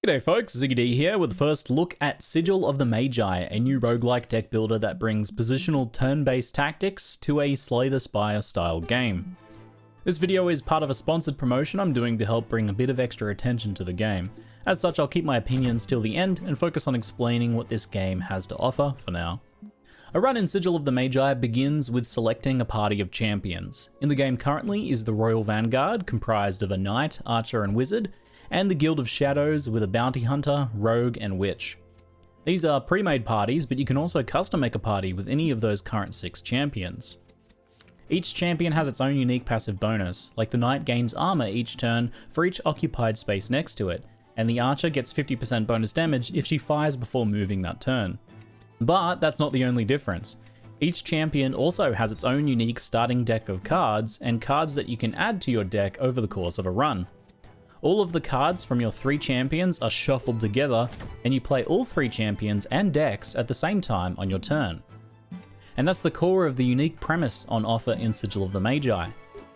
G'day folks, SIGIL here with the first look at Sigil of the Magi, a new roguelike deck builder that brings positional turn-based tactics to a Slay the Spire style game. This video is part of a sponsored promotion I'm doing to help bring a bit of extra attention to the game. As such, I'll keep my opinions till the end and focus on explaining what this game has to offer for now. A run in Sigil of the Magi begins with selecting a party of champions. In the game currently is the Royal Vanguard, comprised of a Knight, Archer and Wizard, and the Guild of Shadows with a Bounty Hunter, Rogue and Witch. These are pre-made parties, but you can also custom make a party with any of those current 6 champions. Each champion has its own unique passive bonus, like the Knight gains armor each turn for each occupied space next to it, and the Archer gets 50% bonus damage if she fires before moving that turn. But that's not the only difference. Each champion also has its own unique starting deck of cards, and cards that you can add to your deck over the course of a run. All of the cards from your 3 champions are shuffled together, and you play all 3 champions and decks at the same time on your turn. And that's the core of the unique premise on offer in Sigil of the Magi.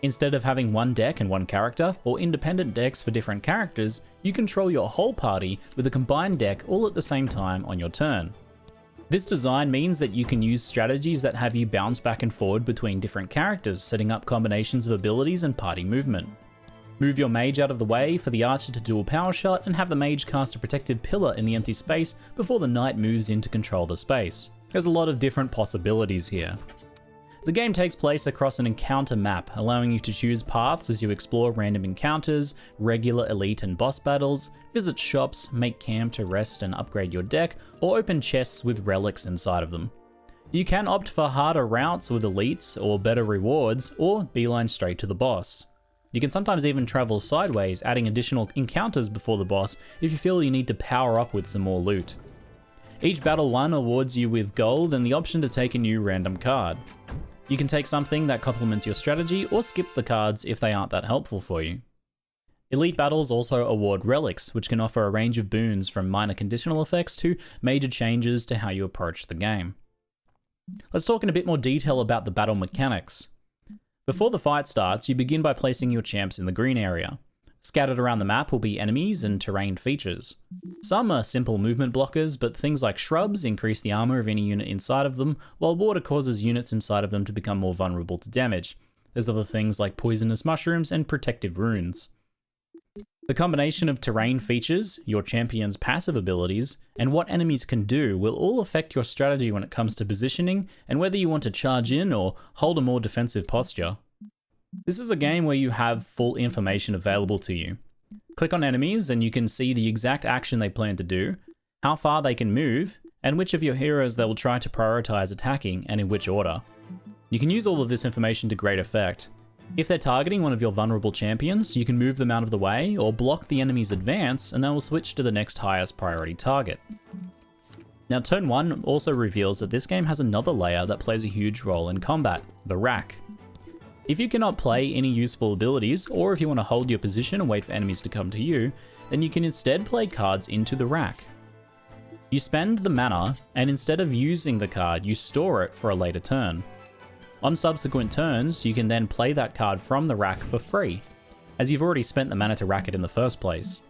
Instead of having one deck and one character, or independent decks for different characters, you control your whole party with a combined deck all at the same time on your turn. This design means that you can use strategies that have you bounce back and forward between different characters, setting up combinations of abilities and party movement. Move your mage out of the way for the archer to do a power shot and have the mage cast a protected pillar in the empty space before the knight moves in to control the space. There's a lot of different possibilities here. The game takes place across an encounter map, allowing you to choose paths as you explore random encounters, regular elite and boss battles, visit shops, make camp to rest and upgrade your deck, or open chests with relics inside of them. You can opt for harder routes with elites or better rewards, or beeline straight to the boss. You can sometimes even travel sideways, adding additional encounters before the boss if you feel you need to power up with some more loot. Each battle one awards you with gold and the option to take a new random card. You can take something that complements your strategy or skip the cards if they aren't that helpful for you. Elite battles also award relics, which can offer a range of boons from minor conditional effects to major changes to how you approach the game. Let's talk in a bit more detail about the battle mechanics. Before the fight starts, you begin by placing your champs in the green area. Scattered around the map will be enemies and terrain features. Some are simple movement blockers, but things like shrubs increase the armor of any unit inside of them, while water causes units inside of them to become more vulnerable to damage. There's other things like poisonous mushrooms and protective runes. The combination of terrain features, your champion's passive abilities, and what enemies can do will all affect your strategy when it comes to positioning and whether you want to charge in or hold a more defensive posture. This is a game where you have full information available to you. Click on enemies and you can see the exact action they plan to do, how far they can move, and which of your heroes they will try to prioritize attacking and in which order. You can use all of this information to great effect. If they're targeting one of your vulnerable champions, you can move them out of the way or block the enemy's advance and they will switch to the next highest priority target. Now turn 1 also reveals that this game has another layer that plays a huge role in combat, the rack. If you cannot play any useful abilities, or if you want to hold your position and wait for enemies to come to you, then you can instead play cards into the rack. You spend the mana, and instead of using the card, you store it for a later turn. On subsequent turns, you can then play that card from the rack for free, as you've already spent the mana to rack it in the first place.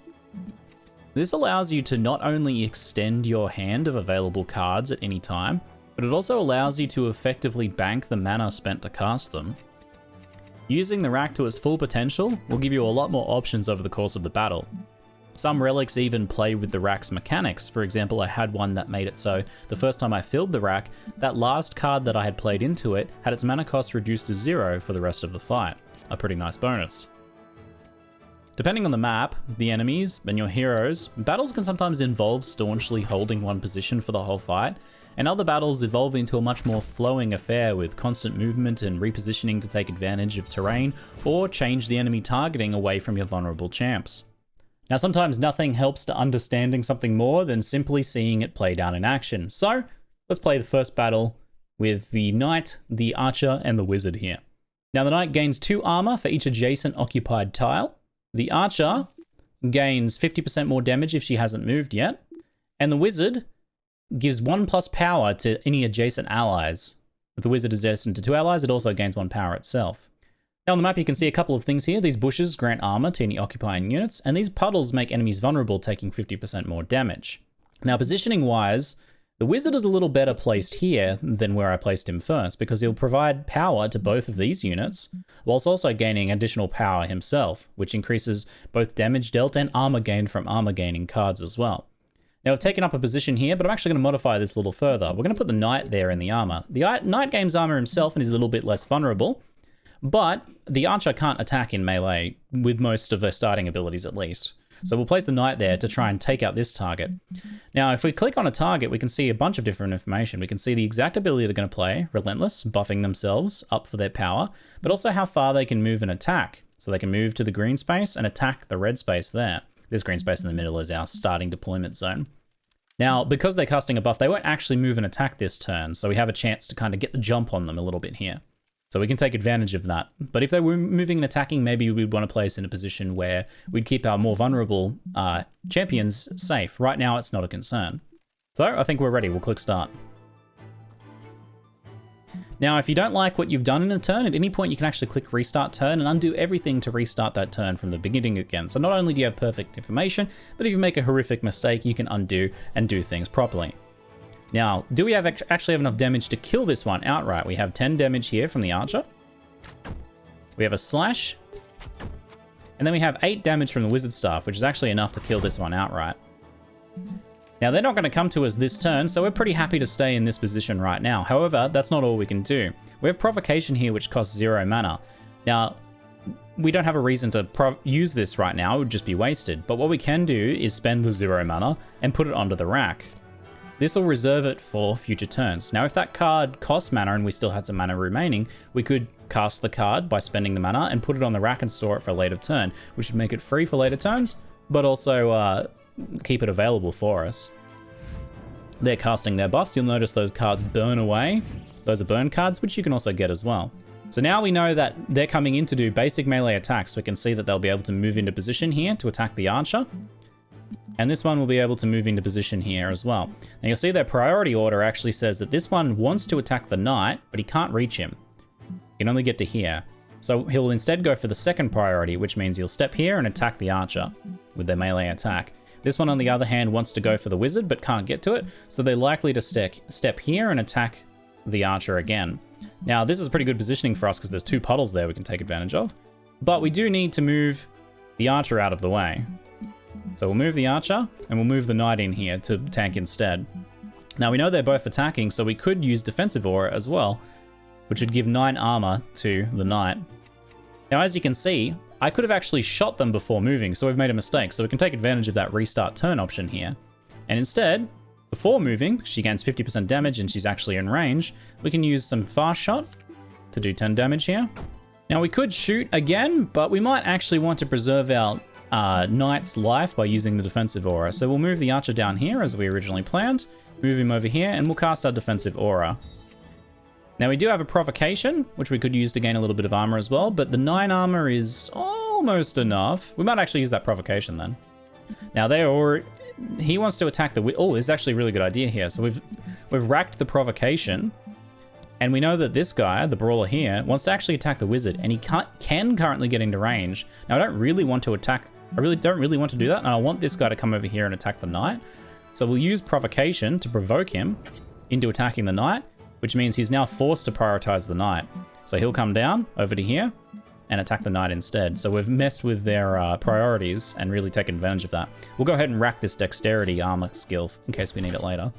This allows you to not only extend your hand of available cards at any time, but it also allows you to effectively bank the mana spent to cast them. Using the rack to its full potential will give you a lot more options over the course of the battle. Some relics even play with the rack's mechanics. For example, I had one that made it so the first time I filled the rack, that last card that I had played into it had its mana cost reduced to 0 for the rest of the fight. A pretty nice bonus. Depending on the map, the enemies, and your heroes, battles can sometimes involve staunchly holding one position for the whole fight, and other battles evolve into a much more flowing affair with constant movement and repositioning to take advantage of terrain or change the enemy targeting away from your vulnerable champs. Now sometimes nothing helps to understanding something more than simply seeing it play down in action, so let's play the first battle with the Knight, the Archer, and the Wizard here. Now the Knight gains 2 armor for each adjacent occupied tile. The Archer gains 50% more damage if she hasn't moved yet, and the Wizard gives 1+ power to any adjacent allies. If the Wizard is adjacent to 2 allies, it also gains 1 power itself. Now on the map you can see a couple of things here. These bushes grant armor to any occupying units, and these puddles make enemies vulnerable, taking 50% more damage. Now positioning wise, the wizard is a little better placed here than where I placed him first, because he'll provide power to both of these units, whilst also gaining additional power himself, which increases both damage dealt and armor gained from armor gaining cards as well. Now I've taken up a position here, but I'm actually going to modify this a little further. We're going to put the knight there in the armor. The knight gains armor himself and is a little bit less vulnerable, but the archer can't attack in melee with most of their starting abilities at least. So we'll place the knight there to try and take out this target. Now, if we click on a target, we can see a bunch of different information. We can see the exact ability they're going to play, Relentless, buffing themselves up for their power, but also how far they can move and attack. So they can move to the green space and attack the red space there. This green space in the middle is our starting deployment zone. Now, because they're casting a buff, they won't actually move and attack this turn, so we have a chance to kind of get the jump on them a little bit here. So we can take advantage of that. But if they were moving and attacking, maybe we'd want to place in a position where we'd keep our more vulnerable champions safe. Right now, it's not a concern. So I think we're ready. We'll click start. Now, if you don't like what you've done in a turn, at any point you can actually click restart turn and undo everything to restart that turn from the beginning again. So not only do you have perfect information, but if you make a horrific mistake, you can undo and do things properly. Now, do we actually have enough damage to kill this one outright? We have 10 damage here from the archer. We have a slash. And then we have 8 damage from the wizard staff, which is actually enough to kill this one outright. Now, they're not going to come to us this turn, so we're pretty happy to stay in this position right now. However, that's not all we can do. We have provocation here, which costs 0 mana. Now, we don't have a reason to use this right now. It would just be wasted. But what we can do is spend the 0 mana and put it onto the rack. This will reserve it for future turns. Now, if that card costs mana and we still had some mana remaining, we could cast the card by spending the mana and put it on the rack and store it for a later turn, which would make it free for later turns, but also keep it available for us. They're casting their buffs. You'll notice those cards burn away. Those are burn cards, which you can also get as well. So now we know that they're coming in to do basic melee attacks. We can see that they'll be able to move into position here to attack the archer. And this one will be able to move into position here as well. Now you'll see their priority order actually says that this one wants to attack the knight, but he can't reach him. He can only get to here. So he'll instead go for the second priority, which means he'll step here and attack the archer with their melee attack. This one, on the other hand, wants to go for the wizard, but can't get to it. So they're likely to step here and attack the archer again. Now, this is pretty good positioning for us because there's 2 puddles there we can take advantage of. But we do need to move the archer out of the way. So we'll move the archer and we'll move the knight in here to tank instead. Now we know they're both attacking, so we could use defensive aura as well, which would give 9 armor to the knight. Now as you can see, I could have actually shot them before moving, so we've made a mistake. So we can take advantage of that restart turn option here. And instead, before moving, she gains 50% damage and she's actually in range. We can use some fast shot to do 10 damage here. Now we could shoot again, but we might actually want to preserve our knight's life by using the defensive aura. So we'll move the archer down here as we originally planned, move him over here, and we'll cast our defensive aura. Now we do have a provocation, which we could use to gain a little bit of armor as well, but the 9 armor is almost enough. We might actually use that provocation then. Now he wants to attack the... Oh, this is actually a really good idea here. So we've racked the provocation, and we know that this guy, the brawler here, wants to actually attack the wizard, and he can currently get into range. Now I don't really want to attack... I don't really want to do that, and I want this guy to come over here and attack the knight. So we'll use provocation to provoke him into attacking the knight, which means he's now forced to prioritize the knight. So he'll come down over to here and attack the knight instead. So we've messed with their priorities and really taken advantage of that. We'll go ahead and rack this dexterity armor skill in case we need it later.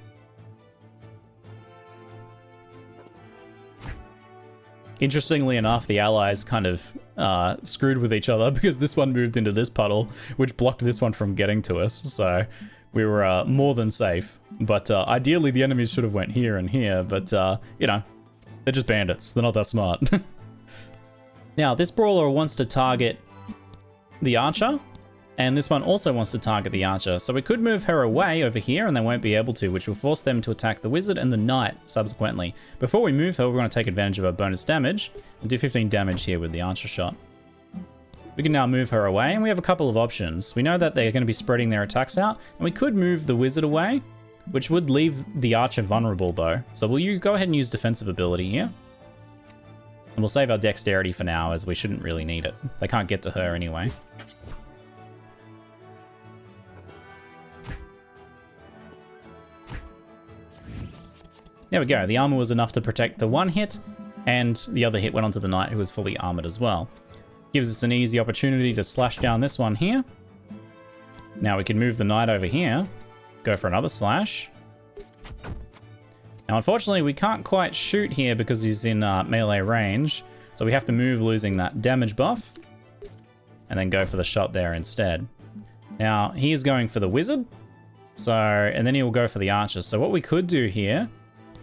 Interestingly enough, the allies kind of screwed with each other because this one moved into this puddle, which blocked this one from getting to us. So we were more than safe. But ideally, the enemies should have went here and here. But, you know, they're just bandits. They're not that smart. Now, this brawler wants to target the archer. And this one also wants to target the archer. So we could move her away over here and they won't be able to, which will force them to attack the wizard and the knight subsequently. Before we move her, we're going to take advantage of her bonus damage and do 15 damage here with the archer shot. We can now move her away, and we have a couple of options. We know that they're going to be spreading their attacks out, and we could move the wizard away, which would leave the archer vulnerable though. So will you go ahead and use defensive ability here? And we'll save our dexterity for now, as we shouldn't really need it. They can't get to her anyway. There we go. The armor was enough to protect the one hit, and the other hit went onto the knight, who was fully armored as well. Gives us an easy opportunity to slash down this one here. Now we can move the knight over here, go for another slash. Now unfortunately we can't quite shoot here because he's in melee range, so we have to move losing that damage buff, and then go for the shot there instead. Now he is going for the wizard, and then he will go for the archer. So what we could do here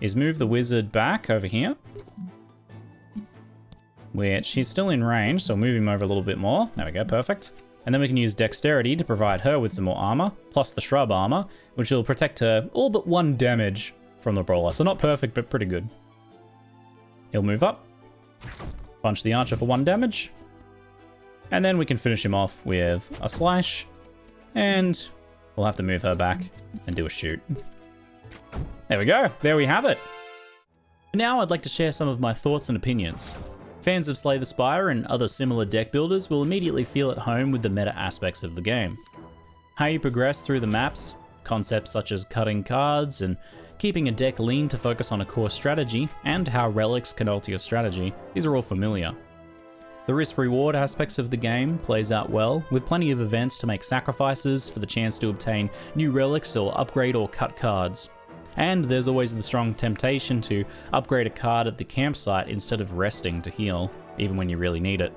is move the wizard back over here, which he's still in range, so move him over a little bit more. There we go, perfect. And then we can use dexterity to provide her with some more armor, plus the shrub armor, which will protect her all but 1 damage from the brawler. So not perfect, but pretty good. He'll move up, punch the archer for 1 damage, and then we can finish him off with a slash, and we'll have to move her back and do a shoot. There we go, there we have it. Now I'd like to share some of my thoughts and opinions. Fans of Slay the Spire and other similar deck builders will immediately feel at home with the meta aspects of the game. How you progress through the maps, concepts such as cutting cards and keeping a deck lean to focus on a core strategy, and how relics can alter your strategy, these are all familiar. The risk-reward aspects of the game plays out well, with plenty of events to make sacrifices for the chance to obtain new relics or upgrade or cut cards. And there's always the strong temptation to upgrade a card at the campsite instead of resting to heal, even when you really need it.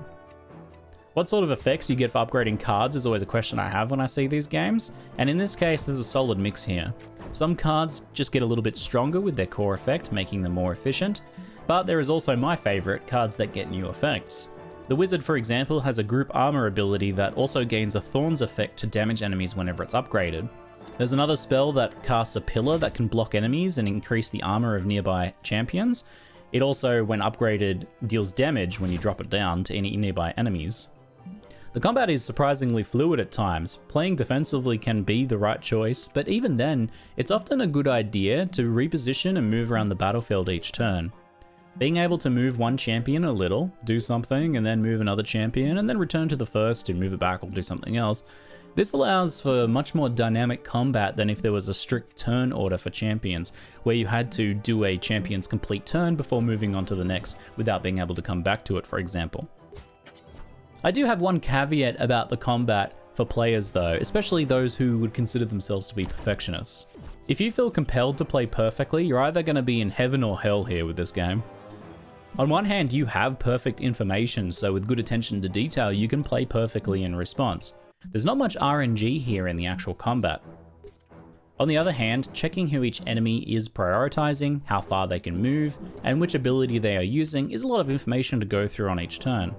What sort of effects you get for upgrading cards is always a question I have when I see these games, and in this case there's a solid mix here. Some cards just get a little bit stronger with their core effect, making them more efficient, but there is also my favourite, cards that get new effects. The wizard, for example, has a group armor ability that also gains a thorns effect to damage enemies whenever it's upgraded. There's another spell that casts a pillar that can block enemies and increase the armor of nearby champions. It also, when upgraded, deals damage when you drop it down to any nearby enemies. The combat is surprisingly fluid at times. Playing defensively can be the right choice, but even then, it's often a good idea to reposition and move around the battlefield each turn. Being able to move one champion a little, do something, and then move another champion, and then return to the first and move it back or do something else, this allows for much more dynamic combat than if there was a strict turn order for champions, where you had to do a champion's complete turn before moving on to the next without being able to come back to it, for example. I do have one caveat about the combat for players though, especially those who would consider themselves to be perfectionists. If you feel compelled to play perfectly, you're either going to be in heaven or hell here with this game. On one hand, you have perfect information, so with good attention to detail, you can play perfectly in response. There's not much RNG here in the actual combat. On the other hand, checking who each enemy is prioritizing, how far they can move, and which ability they are using is a lot of information to go through on each turn.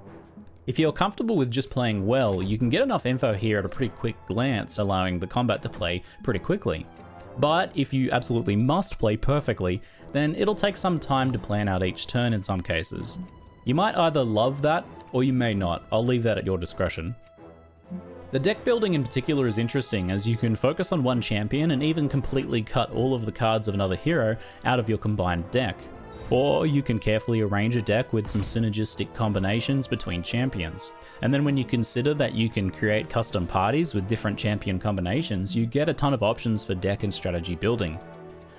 If you're comfortable with just playing well, you can get enough info here at a pretty quick glance, allowing the combat to play pretty quickly. But if you absolutely must play perfectly, then it'll take some time to plan out each turn in some cases. You might either love that, or you may not. I'll leave that at your discretion. The deck building in particular is interesting, as you can focus on one champion and even completely cut all of the cards of another hero out of your combined deck. Or you can carefully arrange a deck with some synergistic combinations between champions. And then when you consider that you can create custom parties with different champion combinations, you get a ton of options for deck and strategy building.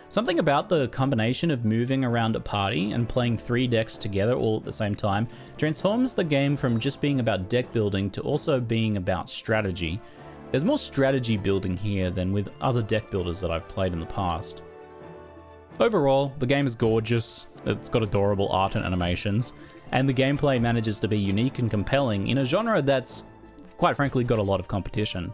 Something about the combination of moving around a party and playing 3 decks together all at the same time transforms the game from just being about deck building to also being about strategy. There's more strategy building here than with other deck builders that I've played in the past. Overall, the game is gorgeous, it's got adorable art and animations, and the gameplay manages to be unique and compelling in a genre that's, quite frankly, got a lot of competition.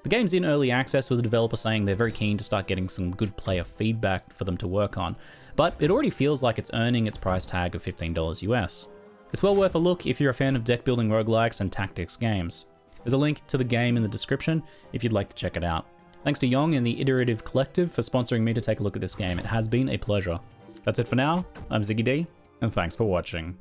The game's in early access with the developer saying they're very keen to start getting some good player feedback for them to work on, but it already feels like it's earning its price tag of $15 US. It's well worth a look if you're a fan of deck building roguelikes and tactics games. There's a link to the game in the description if you'd like to check it out. Thanks to Yong and the Iterative Collective for sponsoring me to take a look at this game. It has been a pleasure. That's it for now. I'm Ziggy D, and thanks for watching.